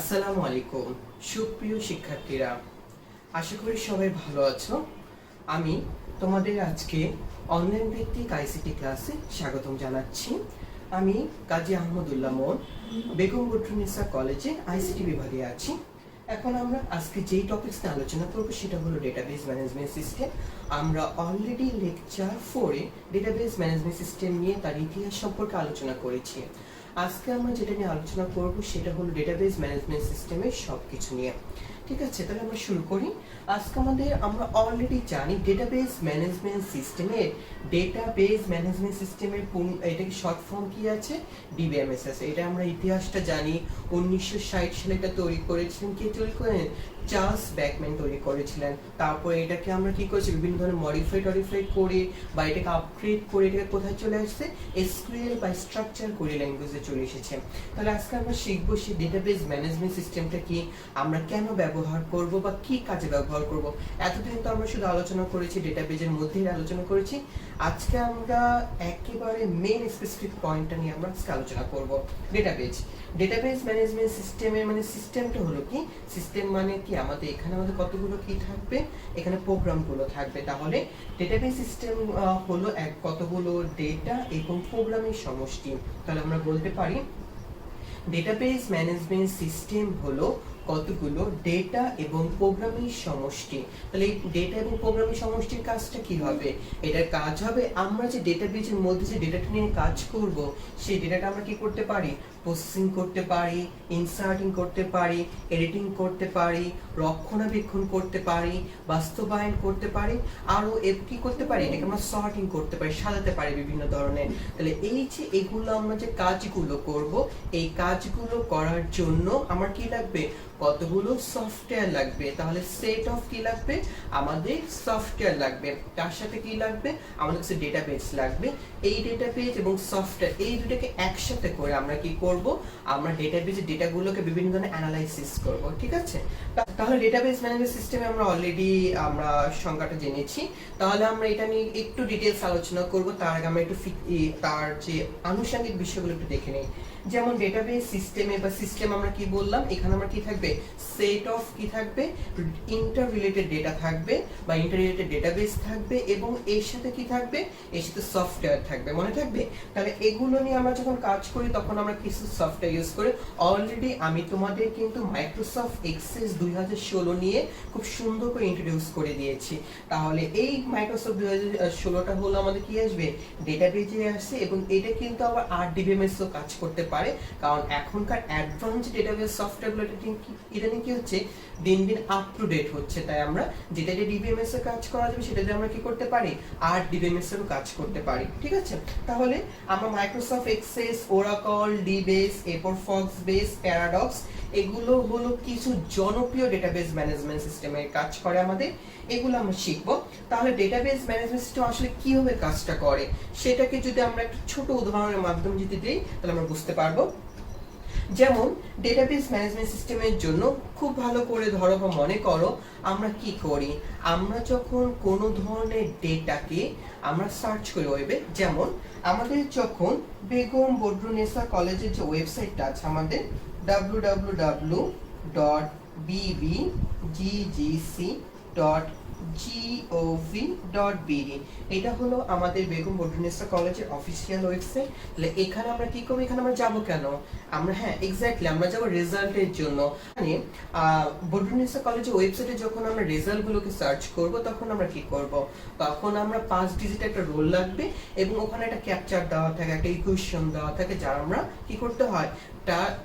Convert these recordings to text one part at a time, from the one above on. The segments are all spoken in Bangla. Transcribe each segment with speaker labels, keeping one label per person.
Speaker 1: আসসালামু আলাইকুম সুপ্রিয় শিক্ষার্থীরা, আশা করি সবাই ভালো আছো। আমি তোমাদের আজকে অনলাইন ভিত্তিক আইসিটি ক্লাসে স্বাগতম জানাচ্ছি। আমি কাজী আহমদুল্লাহ মোন, বেগম বদরুন্নেসা কলেজে আইসিটি বিভাগে আছি। এখন আমরা আজকে যেই টপিকস নিয়ে আলোচনা করব সেটা হলো ডেটাবেস ম্যানেজমেন্ট সিস্টেম। আমরা অলরেডি লেকচার 4-এ ডেটাবেস ম্যানেজমেন্ট সিস্টেম নিয়ে তার ইতিহাস সম্পর্কে আলোচনা করেছি। আজকে আমরা যেটা নিয়ে আলোচনা করব সেটা হলো ডেটাবেস ম্যানেজমেন্ট সিস্টেমের সবকিছু নিয়ে। ঠিক আছে, তাহলে আমরা শুরু করি। আজকে আমরা অলরেডি জানি ডেটাবেস ম্যানেজমেন্ট সিস্টেমের এটাকে শর্ট ফর্ম কি আছে, ডিবিএমএস আছে। এটা আমরা ইতিহাসটা জানি। 1960 সালে এটা তৈরি করেছিলেন, কে তৈরি করেন? চার্লস ব্যাকম্যান তৈরি করেছিলেন। তারপরে এটাকে আমরা কি করেছি, বিভিন্ন ধরনের মডিফাই করে বা এটাকে আপগ্রেড করে এটাকে কোথায় চলে আসছে, এসকিউএল বা স্ট্রাকচার করে ল্যাঙ্গুয়েজে চলে এসেছে। তাহলে আজকে আমরা শিখবো সেই ডেটাবেস ম্যানেজমেন্ট সিস্টেমটা কি, আমরা কেন ব্যবহার করব বা কি কাজে ব্যবহার করব। এতদিন তো আমরা শুধু আলোচনা করেছি ডেটাবেজের মধ্যেই আলোচনা করেছি। আজকে আমরা একেবারে মেইন স্পেসিফিক পয়েন্টটা নিয়ে আমরা আজকে আলোচনা করব। ডেটাবেস ম্যানেজমেন্ট সিস্টেমের মানে সিস্টেমটা হলো কি, সিস্টেম মানে কি আমাদের এখানে কতগুলো কি থাকবে, এখানে প্রোগ্রামগুলো থাকবে। তাহলে ডেটাবেস সিস্টেম হলো কতগুলো ডেটা এবং প্রোগ্রামের সমষ্টি। তাহলে আমরা বলতে পারি ডেটাবেস ম্যানেজমেন্ট সিস্টেম হলো কতগুলো ডেটা এবং প্রোগ্রামের সমষ্টি। তাহলে এই ডেটা এবং প্রোগ্রামের সমষ্টির কাজটা কি হবে? এটার কাজ হবে আমরা যে ডেটাবেজের মধ্যে যে ডেটাটা নিয়ে কাজ করব, সেই ডেটাটা আমরা কি করতে পারি, প্রসেসিং করতে পারি, ইনসার্টিং করতে পারি, এডিটিং করতে পারি, রক্ষণাবেক্ষণ করতে পারি, বাস্তবায়ন করতে পারি, আরও কি করতে পারি, এটাকে আমরা সর্টিং করতে পারি, সাজাতে পারি বিভিন্ন ধরনের। তাহলে এই যে এগুলো আমরা যে কাজগুলো করব, এই কাজগুলো করার জন্য আমার কি লাগবে, কতগুলো সফটওয়্যার লাগবে। তাহলে সেট অফ কি লাগবে, আমাদের সফটওয়্যার লাগবে। তার সাথে কি লাগবে, আমাদের কাছে ডেটাবেস লাগবে। এই ডেটাবেস এবং সফটওয়্যার এই দুটোকে একসাথে করে আমরা কি করব, আমরা ডেটাবেজের ডেটাগুলোকে বিভিন্ন ধরনের অ্যানালাইসিস করব। ঠিক আছে, তাহলে ডেটাবেস ম্যানেজমেন্ট সিস্টেমে আমরা অলরেডি সংজ্ঞাটা জেনেছি। তাহলে আমরা এটা নিয়ে একটু ডিটেইলস আলোচনা করব। তার আগে আমরা একটু তার যে আনুষঙ্গিক বিষয়গুলো একটু দেখে নিই। যেমন ডেটাবেস সিস্টেমে বা সিস্টেম আমরা কি বললাম, এখানে আমরা কি থাকবে, সেট অফ কি থাকবে, ইন্টার রিলেটেড ডেটা থাকবে বা ইন্টার রিলেটেড ডেটাবেস থাকবে এবং এর সাথে কি থাকবে, এর সাথে সফটওয়্যার থাকবে, মনে থাকবে। তাহলে এগুলো নিয়ে আমরা যখন কাজ করি তখন আমরা কিছু সফটওয়্যার ইউজ করি। অলরেডি আমি তোমাদের কিন্তু মাইক্রোসফট এক্সেস 2016 নিয়ে খুব সুন্দর করে ইন্ট্রোডিউস করে দিয়েছি। তাহলে এই মাইক্রোসফট 2016টা হলো আমাদের কি আসবে, ডেটাবেজে আসছে এবং এটা কিন্তু আবার RDBMS ও কাজ করতে পারে। কারণ এখনকার অ্যাডভান্স ডেটাবেস সফটওয়্যারগুলো এটা নিয়ে কি হচ্ছে, দিন দিন আপ টু ডেট হচ্ছে। তাই আমরা যেটা যে ডিবিএমএস এর কাজ করা যাবে সেটা দিয়ে আমরা কি করতে পারি, RDBMS এরও কাজ করতে পারি। ঠিক আছে, তাহলে আমরা মাইক্রোসফট এক্সেস, ওরাকল, ডিবেস, এরপর ফক্সবেস, প্যারাডক্স, এগুলো হলো কিছু জনপ্রিয় ডেটাবেস ম্যানেজমেন্ট সিস্টেমের কাজ করে আমাদের, এগুলো আমরা শিখবো। তাহলে ডেটাবেস ম্যানেজমেন্ট সিস্টেম আসলে কিভাবে কাজটা করে সেটাকে যদি আমরা একটা ছোট উদাহরণের মাধ্যমে যদি দিই তাহলে আমরা বুঝতে পারবো। যেমন ডেটাবেস ম্যানেজমেন্ট সিস্টেমের জন্য খুব ভালো করে ধরো বা মনে করো আমরা কি করি, আমরা যখন কোনো ধরনের ডেটাকে আমরা সার্চ করি ওয়েবে, যেমন আমাদের যখন বেগম বদরুন্নেসা কলেজের যে ওয়েবসাইটটা আছে আমাদের www.bbggc.gov.bd, এটা হলো আমাদের বেগম বদরুন্নেসা কলেজের অফিসিয়াল ওয়েবসাইট। তাহলে এখানে আমরা কি করব, এখানে আমরা যাব কেন, আমরা এক্স্যাক্টলি আমরা যাব রেজাল্টের জন্য। মানে বদরুন্নেসা কলেজের ওয়েবসাইটে যখন আমরা রেজাল্টগুলোকে সার্চ করব তখন আমরা কি করব, তখন আমরা 5 ডিজিট একটা রোল লাগবে এবং ওখানে একটা ক্যাপচার দেওয়া থাকে, একটা ইকুয়েশন দেওয়া থাকে, যার আমরা কি করতে হয়,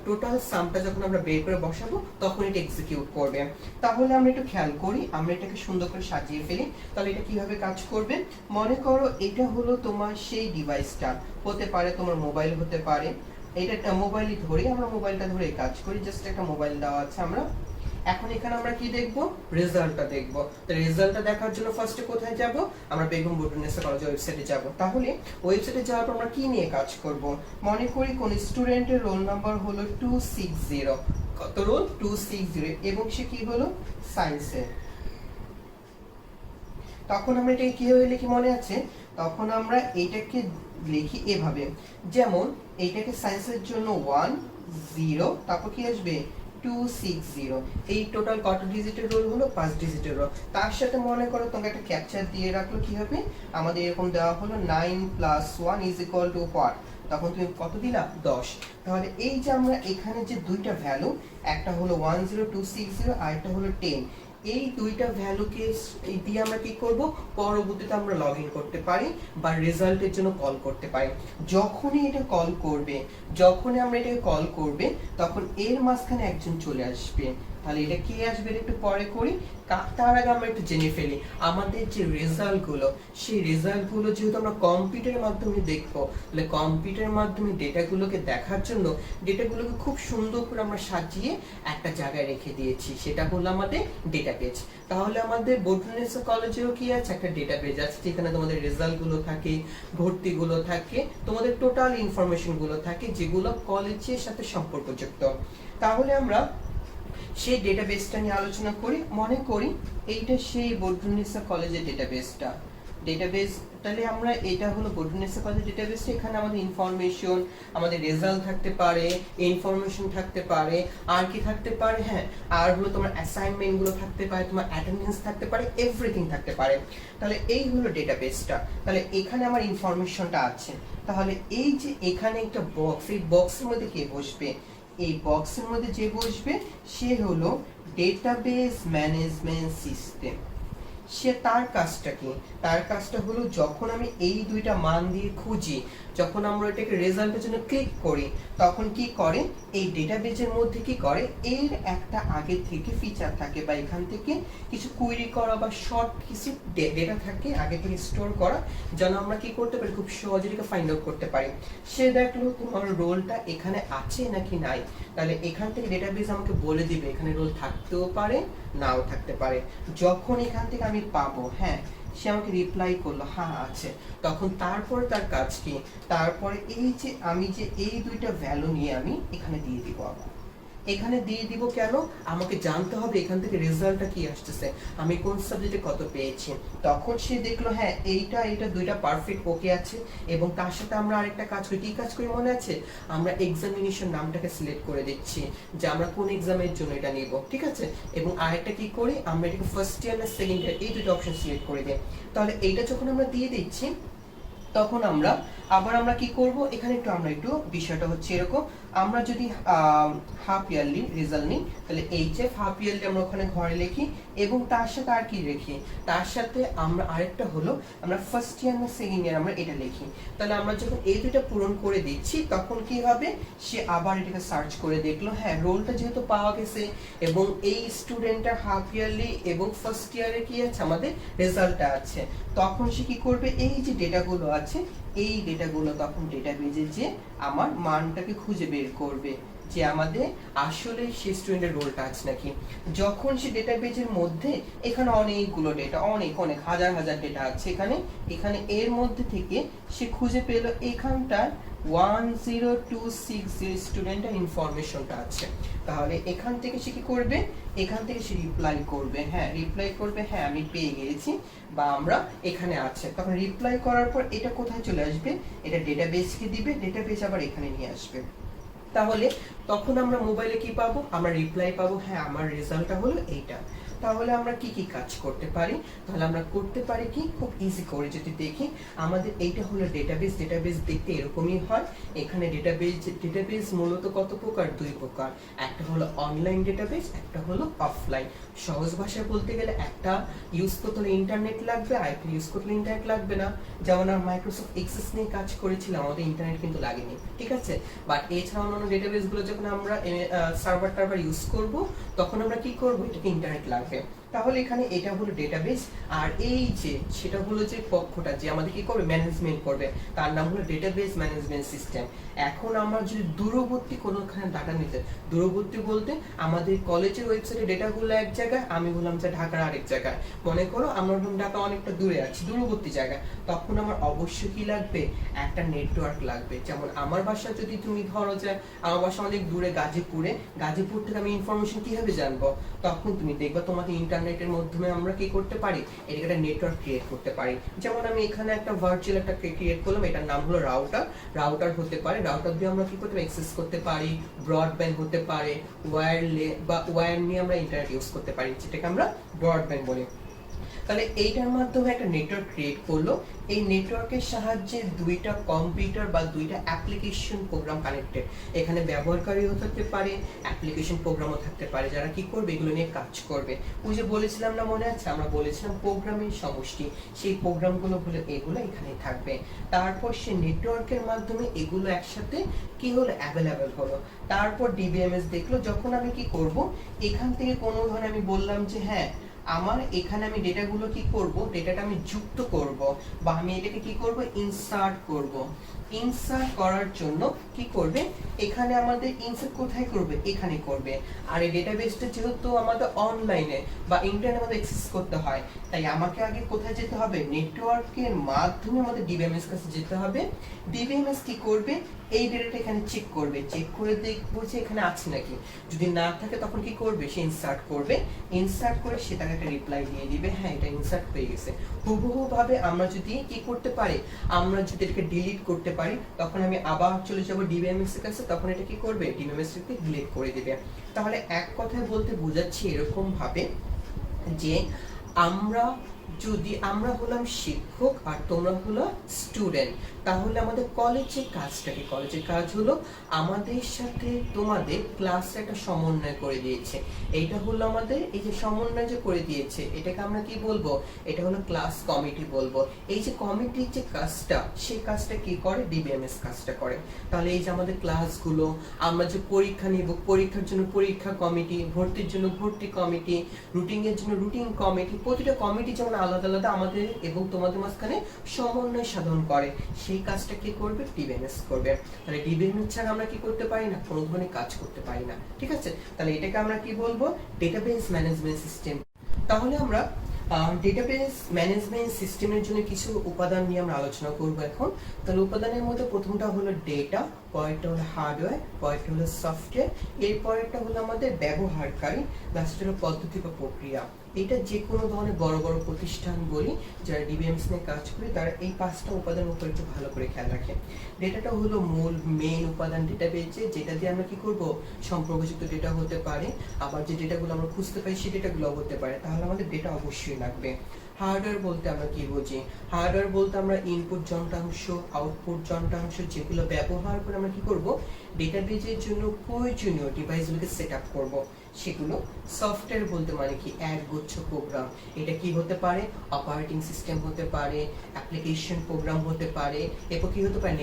Speaker 1: টোটাল সামটা যখন আমরা বের করে বসাবো তখন এটা এক্সিকিউট করবে। তাহলে আমরা একটু খেয়াল করি, আমরা এটাকে সুন্দর করে সাজিয়ে ফেলি। তাহলে এটা কিভাবে কাজ করবে, মনে করো এটা হলো তোমার সেই ডিভাইসটা, হতে পারে তোমার মোবাইল হতে পারে, এটা মোবাইলই ধরে আমরা মোবাইলটা ধরে কাজ করি, জাস্ট একটা মোবাইল দেওয়া আছে। আমরা এখন এখানে আমরা কি দেখব, রেজাল্টটা দেখব। তো রেজাল্টটা দেখার জন্য ফার্স্টে কোথায় যাব, আমরা বেগম বদরুন্নেসা কলেজের ওয়েবসাইটে যাব। তাহলে ওয়েবসাইটে যাওয়ার পর আমরা কি নিয়ে কাজ করব, মনে করি কোন স্টুডেন্টের রোল নাম্বার হলো 260, কত রোল 260, এবং সে কি হলো সায়েন্সের। তখন আমরা এটাকে কিভাবে লিখি মনে আছে, তখন আমরা এটাকে লিখি এভাবে, যেমন এইটাকে সায়েন্সের জন্য 1 0, তারপর কি আসবে 260। এই টোটাল কত ডিজিটের রোল হলো? 5 ডিজিটের রোল। তার সাথে মনে করো তোমাকে একটা ক্যাপচার দিয়ে রাখলো, কি হবে? আমাদের এরকম দেওয়া হলো 9 + 1 = what? তখন তুমি কত দিলা? 10। তাহলে এই যে আমরা এখানে যে দুইটা ভ্যালু, একটা হলো 10260 আর একটা হলো 10, এই দুইটা ভ্যালুকে দিয়ে আমরা কি করব? পরবর্তীতে আমরা লগ ইন করতে পারি বা রেজাল্টের জন্য কল করতে পারি। যখনই এটা কল করবে, যখনই আমরা এটাকে কল করবে, তখন এর মাঝখানে একজন চলে আসবে। তাহলে এটা কে আসবে একটু পরে করি, তার আগে আমরা একটু জেনে ফেলি আমাদের যে রেজাল্টগুলো, সেই রেজাল্টগুলো যেহেতু আমরা কম্পিউটারের মাধ্যমে দেখবো, তাহলে কম্পিউটারের মাধ্যমে ডেটাগুলোকে দেখার জন্য ডেটাগুলোকে খুব সুন্দর করে আমরা সাজিয়ে একটা জায়গায় রেখে দিয়েছি, সেটা হলো আমাদের ডেটাবেজ। তাহলে আমাদের বদরুন্নেসা কলেজেও কি আছে? একটা ডেটাবেজ আছে, যেখানে তোমাদের রেজাল্টগুলো থাকে, ভর্তিগুলো থাকে, তোমাদের টোটাল ইনফরমেশনগুলো থাকে, যেগুলো কলেজের সাথে সম্পর্কযুক্ত। তাহলে আমরা সেই ডেটাবেসটা নিয়ে আলোচনা করি। মনে করি এইটা সেই বদরুন্নেসা কলেজের ডেটাবেসটা। ডেটাবেস, তাহলে আমরা এটা হলো বদরুন্নেসা কলেজের ডেটাবেস। এখানে আমাদের ইনফরমেশন, আমাদের রেজাল্ট থাকতে পারে, ইনফরমেশন থাকতে পারে, আর কি থাকতে পারে? হ্যাঁ, আর হলো তোমার অ্যাসাইনমেন্ট গুলো থাকতে পারে, তোমার অ্যাটেন্ডেন্স থাকতে পারে, এভরিথিং থাকতে পারে। তাহলে এই হলো ডেটাবেসটা। তাহলে এখানে আমার ইনফরমেশনটা আছে। তাহলে এই যে এখানে একটা বক্স, এই বক্সের মধ্যে কে বসবে? এই বক্সের মধ্যে যে বসবে সে হলো ডেটাবেস ম্যানেজমেন্ট সিস্টেম। সে তার কাজটা কি? তার কাজটা হলো যখন আমি এই দুইটা মান দিয়ে খুঁজি, যখন আমরা এটাকে রেজাল্টের জন্য ক্লিক করি, তখন কি করে? এই ডেটাবেজের মধ্যে কি করে? এর একটা আগে থেকে ফিচার থাকে বা এখান থেকে কিছু কোয়েরি করা বা শর্ট কিছু ডেটা থাকে আগে থেকে স্টোর করা, যেন আমরা কি করতে পারি? খুব সহজে এটাকে ফাইন্ড আউট করতে পারি। সে দেখলো তোমার রোলটা এখানে আছে নাকি নাই, তাহলে এখান থেকে ডেটাবেজ আমাকে বলে দিবে এখানে রোল থাকতেও পারে, নাও থাকতে পারে। যখন এখান থেকে আমি পাবো, হ্যাঁ সে আমাকে রিপ্লাই করলো হ্যাঁ আছে, তখন তারপরে তার কাজ কি? তারপরে এই যে আমি যে এই দুইটা ভ্যালু নিয়ে আমি এখানে দিয়ে দিব। আবার এখানে দিয়ে দিব কেন? আমাকে জানতে হবে এখান থেকে রেজাল্টটা কি আসতেছে, আমি কোন সাবজেক্টে কত পেয়েছি। তখন সে দেখলো হ্যাঁ এইটা দুইটা পারফেক্ট ওকে আছে, এবং তার সাথে আমরা আরেকটা কাজ করি। কি কাজ করি মনে আছে? আমরা এক্সামিনেশন নামটাকে সিলেক্ট করে দিচ্ছি যে আমরা কোন এক্সামের জন্য এটা নিব, ঠিক আছে? এবং আরেকটা কি করি? আমরা এটাকে ফার্স্ট ইয়ার না সেকেন্ড ইয়ার, এই দুটো অপশন সিলেক্ট করে দিই। তাহলে এইটা যখন আমরা দিয়ে দিচ্ছি, তখন আমরা আমরা কি করব? এখানে আমরা একটু বিষয়টা হচ্ছে এরকম, আমরা যদি হাফ ইয়ারলি রেজাল্ট নিই, তাহলে এইচএফ হাফ ইয়ারলি আমরা ওখানে ঘরে লিখি, এবং তার সাথে আর কি লিখি? তার সাথে আমরা আরেকটা হলো আমরা ফার্স্ট ইয়ার না সেকেন্ড ইয়ার আমরা এটা লিখি। তাহলে আমরা যখন এই দুটো পূরণ করে দিচ্ছি, তখন কি হবে? সে আবার এটাকে সার্চ করে দেখলো, হ্যাঁ রোলটা যেহেতু পাওয়া গেছে এবং এই স্টুডেন্টটার হাফ ইয়ারলি এবং ফার্স্ট ইয়ারে কি আছে? আমাদের রেজাল্টটা আছে। তখন সে কি করবে? এই যে ডেটাগুলো আছে, এই ডেটাগুলো তখন ডেটাবেজে যে আমার মানটাকে খুঁজে বের করবে যে আমাদের আসলে সেই স্টুডেন্টের রোলটা আছে নাকি। যখন সে ডেটাবেজের মধ্যে, এখানে অনেকগুলো ডেটা, অনেক হাজার হাজার ডেটা আছে এখানে এর মধ্যে থেকে সে খুঁজে পেল এখানটার 10260 স্টুডেন্টের ইনফরমেশনটা আছে। তাহলে এখান থেকে সে কি করবে? এখান থেকে সে রিপ্লাই করবে, হ্যাঁ আমি পেয়ে গেছি, বা আমরা এখানে আছে। তখন রিপ্লাই করার পর এটা কোথায় চলে আসবে? এটা ডেটাবেসকে দিবে, ডেটাবেস আবার এখানে নিয়ে আসবে। তাহলে তখন আমরা মোবাইলে কি পাবো? আমরা রিপ্লাই পাবো, হ্যাঁ আমার রেজাল্টটা হলো এইটা। তাহলে আমরা কি কি কাজ করতে পারি? তাহলে আমরা করতে পারি কি, খুব ইজি করে যদি দেখি, আমাদের এইটা হলো ডেটাবেস। ডেটাবেস দেখতে এরকমই হয়। এখানে ডেটাবেস মূলত কত প্রকার? দুই প্রকার। একটা হলো অনলাইন ডেটাবেস, একটা হলো অফলাইন। সহজ ভাষায় বলতে গেলে একটা ইউজ করতে হলে ইন্টারনেট লাগবে, আর একটা ইউজ করতে ইন্টারনেট লাগবে না। যেমন আমরা মাইক্রোসফট এক্সেস নিয়ে কাজ করেছিলাম, আমাদের ইন্টারনেট কিন্তু লাগেনি, ঠিক আছে? বাট এছাড়া অন্যান্য ডেটাবেস গুলো যখন আমরা সার্ভার ইউজ করব, তখন আমরা কি করব? এটাকে ইন্টারনেট লাগবে। তাহলে এখানে এটা হলো ডেটাবেস, আর এই যে সেটা হলো যে পক্ষটা যে আমাদের কি করবে? ম্যানেজমেন্ট করবে, তার নাম হলো ডেটাবেস ম্যানেজমেন্ট সিস্টেম। এখন আমরা যদি দূরবর্তী কোনোখানে ডাটা নিতে, দূরবর্তী বলতে আমাদের কলেজের ওয়েবসাইটে ডেটাগুলো এক জায়গায়, আমি বললাম যে ঢাকার আরেক জায়গায়। মনে করো আমরা ঢাকা অনেকটা দূরে আছি, দূরবর্তী জায়গায়, তখন আমার অবশ্যই কি লাগবে? একটা নেটওয়ার্ক লাগবে। যেমন আমার বাসা যদি তুমি ধরো যে আমার বাসা অনেক দূরে গাজীপুর থেকে আমি ইনফরমেশন কিভাবে জানবো? তখন তুমি দেখবা তোমাকে ইন্টারনেট ইন্টারনেটের মাধ্যমে আমরা কি করতে পারি, এটাকে একটা নেটওয়ার্ক ক্রিয়েট করতে পারি। যেমন আমি এখানে একটা ভার্চুয়াল একটা ক্রিয়েট করলাম, এটার নাম হলো রাউটার। রাউটার হতে পারে, রাউটার দিয়ে আমরা কি করতে পারি, অ্যাক্সেস করতে পারি, ব্রডব্যান্ড হতে পারে, ওয়্যার নিয়ে আমরা ইন্টারনেট ইউজ করতে পারি, যেটাকে আমরা ব্রডব্যান্ড বলি। তাহলে এইটার মাধ্যমে একটা নেটওয়ার্ক ক্রিয়েট করলো। এই নেটওয়ার্কের সাহায্যে দুইটা কম্পিউটার বা দুইটা অ্যাপ্লিকেশন প্রোগ্রাম কানেক্টেড। এখানে ব্যবহারকারীও থাকতে পারে, অ্যাপ্লিকেশন প্রোগ্রামও থাকতে পারে, যারা কি করবে, এগুলো নিয়ে কাজ করবে। ওই যে বলেছিলাম না, মনে আছে, আমরা বলেছিলাম প্রোগ্রামের সমষ্টি, সেই প্রোগ্রামগুলো হলো এগুলো এখানে থাকবে। তারপর সে নেটওয়ার্কের মাধ্যমে এগুলো একসাথে কি হলো, অ্যাভেলেবেল হলো। তারপর ডিবিএমএস দেখলো, যখন আমি কি করব, এখান থেকে কোনো ধরনের আমি বললাম যে হ্যাঁ আমার এখানে আমি ডেটাগুলো কি করব, ডেটাটা আমি যুক্ত করব বা আমি এটাকে কি করব, ইনসার্ট করব। ইনসার্ট করার জন্য কি করবে, এখানে আমাদের ইনসার্ট কোথায় করবে, এখানে করবে। আর এই ডেটাবেসটা যেহেতু আমাদের অনলাইনে বা ইন্টারনেটে আমাদের অ্যাক্সেস করতে হয়, তাই আমাকে আগে কোথায় যেতে হবে, নেটওয়ার্কের মাধ্যমে আমাদের ডিবিএমএস কাছে যেতে হবে। ডিবিএমএস কি করবে, এই ডেটাটা এখানে চেক করবে, চেক করে দেখবো যে এখানে আছে নাকি। যদি না থাকে তখন কি করবে, সে ইনসার্ট করবে। ইনসার্ট করে সেটাকে একটা রিপ্লাই দিয়ে দিবে, হ্যাঁ এটা ইনসার্ট হয়ে গেছে। হুবহু ভাবে আমরা যদি কি করতে পারি, আমরা যদি এটাকে ডিলিট করতে পারি, তখন আমি আবার চলে যাব ডিবিএমএস এর কাছে, তখন এটা কি করবে, ডিবিএমএস কে ডিলিট করে দিবে। তাহলে এক কথায় বলতে বোঝাচ্ছি এরকম ভাবে যে আমরা হলাম শিক্ষক আর তোমরা হলো স্টুডেন্ট, তাহলে আমাদের কলেজের কাজটা কি, কলেজের কাজ হলো আমাদের সাথে তোমাদের ক্লাসে একটা সমন্বয় করে দিয়েছে। এইটা হলো আমাদের এই যে সমন্বয় যে করে দিয়েছে, এটাকে আমরা কি বলবো, এটা হলো ক্লাস কমিটি বলবো। এই যে কমিটির যে কাজটা, সেই কাজটা কি করে, ডিবিএমএস কাজটা করে। তাহলে এই যে আমাদের ক্লাসগুলো, আমরা যে পরীক্ষা নিব, পরীক্ষার জন্য পরীক্ষা কমিটি, ভর্তির জন্য ভর্তি কমিটি, রুটিং এর জন্য রুটিন কমিটি, প্রতিটা কমিটি যেমন আলাদা আলাদা আমাদের এবং তোমাদের মাঝখানে সমন্বয় সাধন করে, সেই কাজটা কি করবে, ডিবিএমএস করবে। তাহলে ডিবিএমএস ছাড়া আমরা কি করতে পারি না, কোনো ধরনের কাজ করতে পারি না, ঠিক আছে। তাহলে এটাকে আমরা কি বলবো, ডেটাবেস ম্যানেজমেন্ট সিস্টেম। তাহলে আমরা ডেটাবেস ম্যানেজমেন্ট সিস্টেমের জন্য কিছু উপাদান নিয়ে আমরা আলোচনা করব এখন। তাহলে উপাদানের মধ্যে প্রথমটা হলো ডেটা, পরেরটা হলো হার্ডওয়্যার, পরেরটা হলো সফটওয়্যার, এর পরেরটা হলো আমাদের ব্যবহারকারী, লাস্টে হলো পদ্ধতি বা প্রক্রিয়া। এটা যে কোনো ধরনের বড় বড় প্রতিষ্ঠান বলি যারা ডিবিএমএস নিয়ে কাজ করে, তারা এই পাঁচটা উপাদানের উপর একটু ভালো করে খেয়াল রাখে। ডেটাটা হলো মূল মেইন উপাদান ডেটাবেসে, যেটা দিয়ে আমরা কি করব, সম্পর্কযুক্ত ডেটা হতে পারে, আবার যে ডেটাগুলো আমরা খুঁজতে পাই সেই ডেটাগুলো হতে পারে। তাহলে আমাদের ডেটা অবশ্যই লাগবে। হার্ডওয়্যার বলতে আমরা কি বুঝি, হার্ডওয়্যার বলতে আমরা ইনপুট যন্ত্রাংশ, আউটপুট যন্ত্রাংশ, যেগুলো ব্যবহার করে আমরা কি করব, ডেটাবেজের জন্য প্রয়োজনীয় ডিভাইসগুলোকে সেট আপ করবো, সেগুলো। সফটওয়্যার বলতে মানে কি, একগুচ্ছ প্রোগ্রাম। এটা কি হতে পারে, অপারেটিং সিস্টেম হতে পারে, অ্যাপ্লিকেশন প্রোগ্রাম হতে পারে, এরপর কি হতে পারে,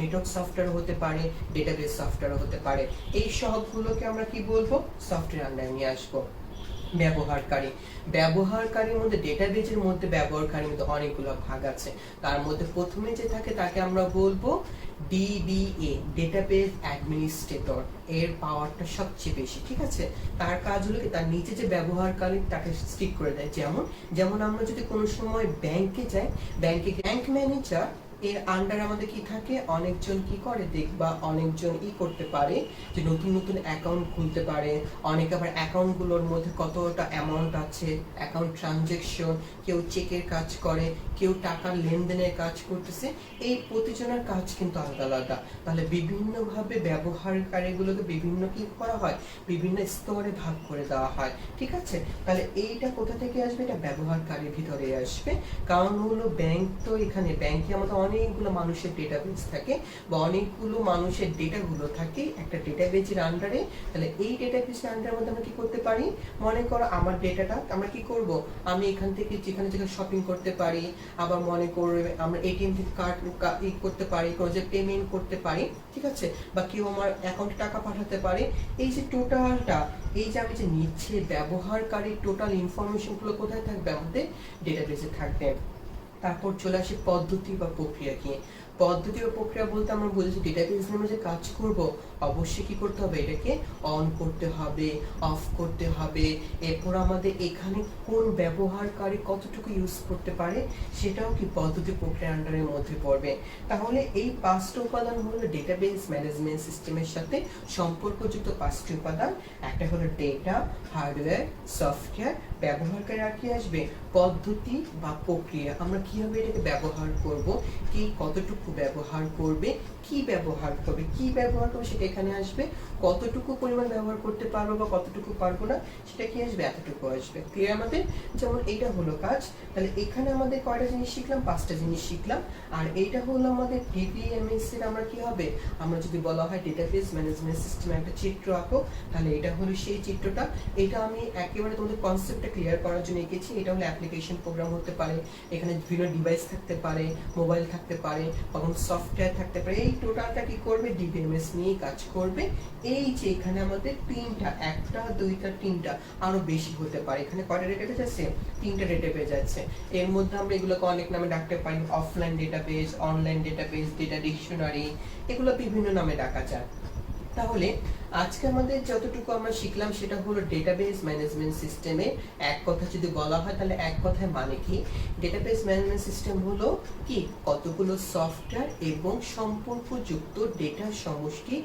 Speaker 1: নেটওয়ার্ক সফটওয়্যার হতে পারে, ডেটাবেস সফটওয়্যার হতে পারে। এই সবগুলোকে আমরা কি বলবো, সফটওয়্যার আন্ডারে নিয়ে আসবো। ব্যবহারকারীর মধ্যে, ডেটাবেজের মধ্যে ব্যবহারকারীর মধ্যে অনেকগুলো ভাগ আছে। তার মধ্যে প্রথমে যে থাকে তাকে আমরা বলবো ডিবিএ, ডেটাবেস অ্যাডমিনিস্ট্রেটর। এর পাওয়ারটা সবচেয়ে বেশি, ঠিক আছে। তার কাজ হলো কি, তার নিচে যে ব্যবহারকারী তাকে স্টিক করে দেয়। যেমন আমরা যদি কোনো সময় ব্যাংকে যাই, ব্যাংক ম্যানেজার এর আন্ডার আমাদের কি থাকে, অনেকজন কি করে দেখবা, অনেকজন করতে পারে যে নতুন নতুন অ্যাকাউন্ট খুলতে পারে। অনেকে আবার অ্যাকাউন্টগুলোর মধ্যে কতটা অ্যামাউন্ট আছে, অ্যাকাউন্ট ট্রানজ্যাকশন, কেউ চেকের কাজ করে, কেউ টাকার লেনদেনের কাজ করতেছে। এই প্রতিজনের কাজ কিন্তু আলাদা আলাদা। তাহলে বিভিন্নভাবে ব্যবহারকারীগুলোকে বিভিন্ন কি করা হয়, বিভিন্ন স্তরে ভাগ করে দেওয়া হয়, ঠিক আছে। তাহলে এইটা কোথা থেকে আসবে, এটা ব্যবহারকারীর ভিতরে আসবে। কারণ হলো ব্যাংক, তো এখানে ব্যাংকে আমাদের অনেকগুলো মানুষের ডেটাবেস থাকে বা অনেকগুলো মানুষের ডেটাগুলো থাকে একটা ডেটাবেসের আন্ডারে। তাহলে এই ডেটাবেসের আন্ডারের মধ্যে আমরা কি করতে পারি, মনে করো আমার ডেটাটা আমরা কি করব, আমি এখান থেকে যেখানে যেখানে শপিং করতে পারি, আবার মনে করবে আমরা এটিএম থেকে কার্ড করতে পারি, কোনো যে পেমেন্ট করতে পারি, ঠিক আছে, বা কেউ আমার অ্যাকাউন্টে টাকা পাঠাতে পারে। এই যে টোটালটা, এই যে আমি যে নিচ্ছে ব্যবহারকারীর টোটাল ইনফরমেশনগুলো কোথায় থাকবে, আমাদের ডেটাবেসে থাকবে। তারপর চলে আসে পদ্ধতি বা প্রক্রিয়া কি। পদ্ধতি ও প্রক্রিয়া বলতে আমরা বুঝেছি ডেটাবেস নিয়ে আমরা যে কাজ করব অবশ্যই কি করতে হবে, এটাকে অন করতে হবে, অফ করতে হবে, এরপর আমাদের এখানে কোন ব্যবহারকারী কতটুকু ইউজ করতে পারে সেটাও কি পদ্ধতি প্রক্রিয়ার আন্ডারের মধ্যে পড়বে। তাহলে এই পাঁচটা উপাদান হলো ডেটাবেস ম্যানেজমেন্ট সিস্টেমের সাথে সম্পর্কযুক্ত পাঁচটি উপাদান। একটা হলো ডেটা, হার্ডওয়্যার, সফটওয়্যার, ব্যবহারকারী আর কি আসবে পদ্ধতি বা প্রক্রিয়া। আমরা কিভাবে এটাকে ব্যবহার করব, কি কতটুকু ব্যবহার করবে, কি ব্যবহার করবে, কি ব্যবহার করবে সেটা এখানে আসবে, কতটুকু পরিমাণ ব্যবহার করতে পারবো বা কতটুকু পারবো না সেটা কি আসবে, এতটুকু আসবে। ক্লিয়ার আমাদের? যেমন এইটা হলো কাজ, তাহলে এখানে আমাদের কয়টা জিনিস শিখলাম, পাঁচটা জিনিস শিখলাম। আর এইটা হলো আমাদের ডিবিএমএস এর আমরা কি হবে, আমরা যদি বলা হয় ডেটাবেস ম্যানেজমেন্ট সিস্টেমে একটা চিত্র আঁকো, তাহলে এটা হলো সেই চিত্রটা। এটা আমি একেবারে তোমাদের কনসেপ্টটা ক্লিয়ার করার জন্য এঁকেছি। এটা হলো অ্যাপ্লিকেশন প্রোগ্রাম হতে পারে, এখানে বিভিন্ন ডিভাইস থাকতে পারে, মোবাইল থাকতে পারে, তখন সফটওয়্যার থাকতে পারে। এই টোটালটা কি করবে, ডিবিএমএস নিয়ে কাজ করবে। এই যে এখানে আমাদের তিনটা, একটা দুইটা তিনটা, আরো বেশি হতে পারে। এখানে কয়টা ডেটাবেস আছে, তিনটা ডেটাবেস আছে। এর মধ্যে আমরা এগুলোকে অনেক নামে ডাকতে পারি, offline database, online database, data dictionary, এগুলো বিভিন্ন নামে ডাকা যায়। তাহলে আজকে আমাদের যতটুকু আমরা শিখলাম সেটা হলো ডেটাবেস ম্যানেজমেন্ট সিস্টেমে এক কথা যদি বলা হয় তাহলে এক কথায় মানে কি, ডেটাবেস ম্যানেজমেন্ট সিস্টেম হলো কি কতগুলো সফটওয়্যার এবং সম্পর্কযুক্ত ডেটার সমষ্টি,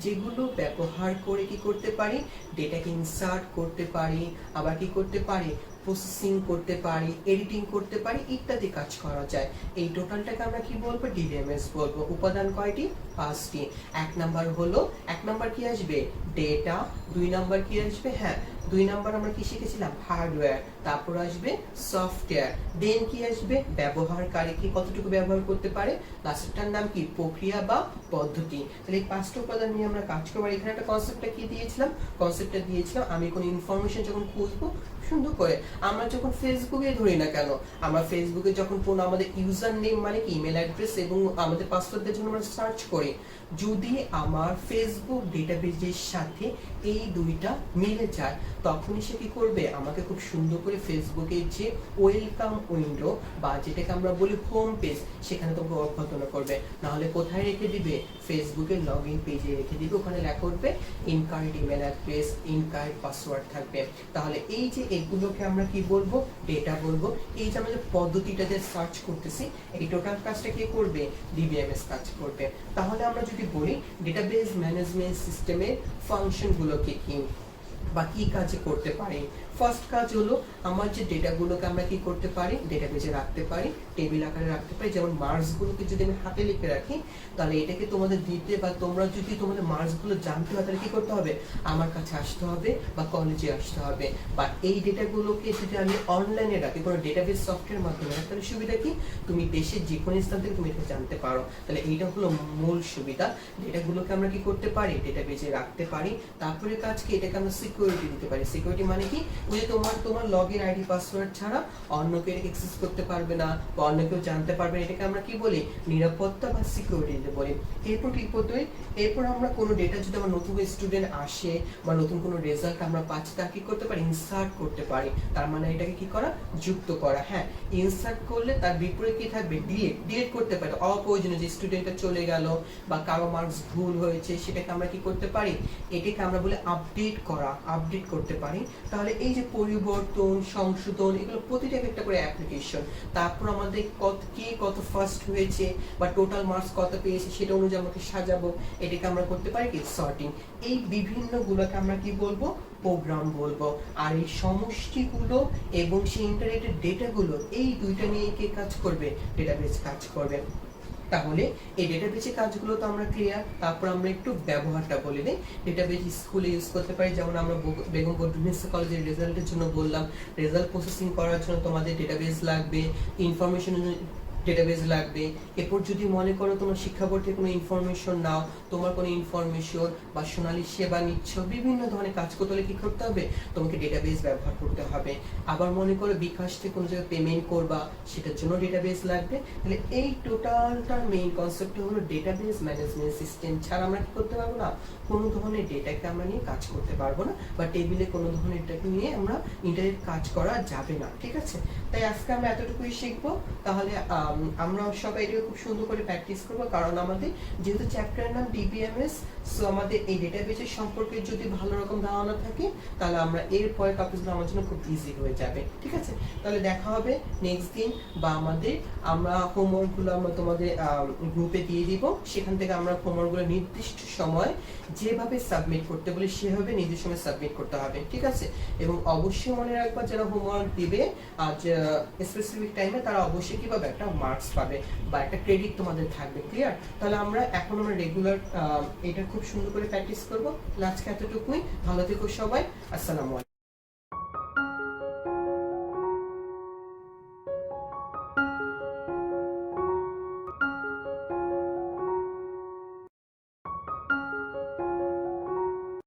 Speaker 1: যেগুলো ব্যবহার করে কি করতে পারি, ডেটাকে ইনসার্ট করতে পারি, আবার কি করতে পারি, প্রসেসিং করতে পারি, এডিটিং করতে পারি, ইত্যাদি কাজ করা যায়। এই টোটালটাকে আমরা কি বলবো, ডিবিএমএস বলবো। উপাদান কয়টি, পাঁচটি। এক নাম্বার কি আসবে, ডেটা। দুই নাম্বার কি আসবে, হ্যাঁ দুই নাম্বার আমরা কি শিখেছিলাম, হার্ডওয়্যার। তারপর আসবে সফটওয়্যার, দেন কি আসবে, ব্যবহারকারী কি কতটুকু ব্যবহার করতে পারে, লাস্টেরটার নাম কি, প্রক্রিয়া বা পদ্ধতি। তাহলে এই পাঁচটা উপাদান নিয়ে আমরা কাজ করবো। এখানে একটা কনসেপ্টটা কি দিয়েছিলাম, কনসেপ্টটা দিয়েছিলাম আমি কোনো ইনফরমেশন যখন খুঁজবো সুন্দর করে, আমরা যখন ফেসবুকে ধরি না কেন, আমরা ফেসবুকে যখন কোনো আমাদের ইউজার নেম মানে কি ইমেল অ্যাড্রেস এবং আমাদের পাসওয়ার্ডের জন্য আমরা সার্চ করি, যদি আমার ফেসবুক ডেটাবেজের সাথে এই দুইটা মিলে যায় তখনই সে কি করবে, আমাকে খুব সুন্দর করে ফেসবুকের যে ওয়েলকাম উইন্ডো বা যেটাকে আমরা বলি হোম পেজ সেখানে তোমাকে অভ্যর্থনা করবে। নাহলে কোথায় রেখে দিবে, ফেসবুকের লগ ইন পেজে রেখে দিবে, ওখানে লেখা করবে incorrect email address, incorrect password থাকবে। তাহলে এই যে এগুলোকে আমরা কি বলবো, ডেটা বলবো। এই যে আমরা যে পদ্ধতিটা যে সার্চ করতেছি এই টোটাল কাজটা কে করবে, ডিবিএমএস কাজ করবে। তাহলে আমরা যদি বলি ডেটাবেস ম্যানেজমেন্ট সিস্টেমের ফাংশনগুলোকে কি বা কি কাজে করতে পারি। ফার্স্ট কাজ হলো আমার যে ডেটাগুলোকে আমরা কি করতে পারি, ডেটাবেজে রাখতে পারি, টেবিল আকারে রাখতে পারি। যেমন মার্কসগুলোকে যদি আমি হাতে লিখে রাখি তাহলে এটাকে তোমাদের দিতে বা তোমরা যদি তোমাদের মার্কসগুলো জানতে হয় তাহলে কি করতে হবে, আমার কাছে আসতে হবে বা কলেজে আসতে হবে। বা এই ডেটাগুলোকে যদি আমি অনলাইনে রাখি কোনো ডেটাবেস সফটওয়্যার মাধ্যমে রাখি তাহলে সুবিধা কি, তুমি দেশের যে কোনো স্থান থেকে তুমি এটা জানতে পারো। তাহলে এইটা হলো মূল সুবিধা। ডেটাগুলোকে আমরা কি করতে পারি, ডেটাবেজে রাখতে পারি। তারপরে কাজ কি, এটাকে আমরা সিকিউরিটি দিতে পারি। সিকিউরিটি মানে কি, ওই যে তোমার লগইন আইডি পাসওয়ার্ড ছাড়া অন্য কেউ এটাকে অ্যাক্সেস করতে পারবে না বা অন্য কেউ জানতে পারবে না, এটাকে আমরা কি বলি, নিরাপত্তা বা সিকিউরিটি বলি। এরপর কি করতে হয়, এরপর আমরা কোনো ডেটা যদি আমার নতুন স্টুডেন্ট আসে বা নতুন কোনো রেজাল্ট আমরা পাচ্ছি তা কি করতে পারি, ইনসার্ট করতে পারি। তার মানে এটাকে কি করা, যুক্ত করা। হ্যাঁ, ইনসার্ট করলে তার বিপরীত কি থাকবে, ডিলিট করতে পারি। অপ্রয়োজনীয় যে স্টুডেন্টটা চলে গেল বা কারো মার্কস ভুল হয়েছে সেটাকে আমরা কি করতে পারি, এটাকে আমরা বলি আপডেট করা, আপডেট করতে পারি। তাহলে এই যে পরিবর্তন, সংশোধন, এগুলো প্রতিটা একটা করে অ্যাপ্লিকেশন। তারপর আমাদের কত ফার্স্ট হয়েছে বা টোটাল মার্কস কত পেয়েছে সেটা অনুযায়ী আমাকে সাজাবো, এটাকে আমরা করতে পারি কি, সর্টিং। এই বিভিন্ন গুলোকে আমরা কি বলবো, প্রোগ্রাম বলবো। আর এই সমষ্টিগুলো এবং সেই ইন্টারনেটের ডেটাগুলো এই দুইটা নিয়ে কে কাজ করবে, ডেটাবেস কাজ করবে। তাহলে এই ডেটাবেসের কাজগুলো তো আমরা ক্লিয়ার। তারপর আমরা একটু ব্যবহারটা বলে দিই। ডেটাবেস স্কুলে ইউজ করতে পারি, যেমন আমরা বেগম বদরুন্নেসা কলেজের রেজাল্টের জন্য বললাম, রেজাল্ট প্রসেসিং করার জন্য তোমাদের ডেটাবেস লাগবে, ইনফরমেশন ডেটাবেস লাগবে। এরপর যদি মনে করো তোমার শিক্ষা বোর্ড থেকে কোনো ইনফরমেশন নাও, তোমার কোনো ইনফরমেশন বা সোনালী সেবা নিচ্ছ, বিভিন্ন ধরনের কাজ করতে হলে কি করতে হবে, তোমাকে ডেটাবেস ব্যবহার করতে হবে। আবার মনে করো বিকাশ থেকে কোনো জায়গায় পেমেন্ট করবা, সেটার জন্য ডেটাবেস লাগবে। তাহলে এই টোটালটার মেইন কনসেপ্ট হলো ডেটাবেস ম্যানেজমেন্ট সিস্টেম ছাড়া আমরা কি করতে পারবো না, কোনো ধরনের ডেটাকে আমরা নিয়ে কাজ করতে পারবো না, বা টেবিলে কোনো ধরনের ডেটাকে নিয়ে আমরা ইন্টারনেট কাজ করা যাবে না। ঠিক আছে, তাই আজকে আমরা এতটুকুই শিখবো। তাহলে আমরা সবাই এটা খুব সুন্দর করে প্র্যাকটিস করবো, কারণ আমাদের যেহেতু চ্যাপ্টারের নাম ডিবিএমএস, সো আমাদের এই ডেটাবেসের সম্পর্কে যদি ভালো রকম ধারণা থাকে তাহলে আমরা এর পরের টপিকগুলো আমার জন্য খুব ইজি হয়ে যাবে। ঠিক আছে, তাহলে দেখা হবে নেক্সট দিন, বা আমরা হোমওয়ার্কগুলো আমরা তোমাদের গ্রুপে দিয়ে দিব, সেখান থেকে আমরা হোমওয়ার্কগুলো নির্দিষ্ট সময় যেভাবে সাবমিট করতে বলি সেভাবে নির্দিষ্ট সময় সাবমিট করতে হবে। ঠিক আছে, এবং অবশ্যই মনে রাখবা যারা হোমওয়ার্ক দিবে আজ স্পেসিফিক টাইমে তারা অবশ্যই কি পাবে, একটা মার্কস পাবে বা একটা ক্রেডিট তোমাদের থাকবে। ক্লিয়ার? তাহলে আমরা রেগুলার এটা খুব সুন্দর করে প্র্যাকটিস করবো। আজকে এতটুকুই, ভালো থেকো সবাই, আসসালামু আলাইকুম।